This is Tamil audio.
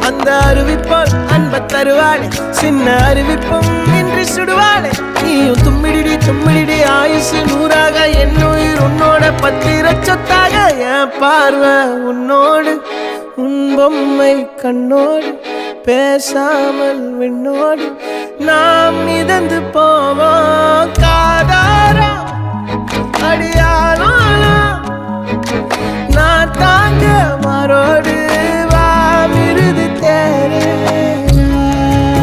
அந்த அறிவிப்போல் அன்ப தருவாளே சின்ன அறிவிப்பும் இன்றி சுடுவாளே நீயும் தும்மிடி ஆயுசு நூறாக என் உயிர் உன்னோட பத்திர சொத்தாக என் பார்வை உன்னோடு உன் பொம்மை கண்ணோடு பேசாமல் விண்ணோடு நாம் மிதந்து போவோம் காதாரா அடியானோ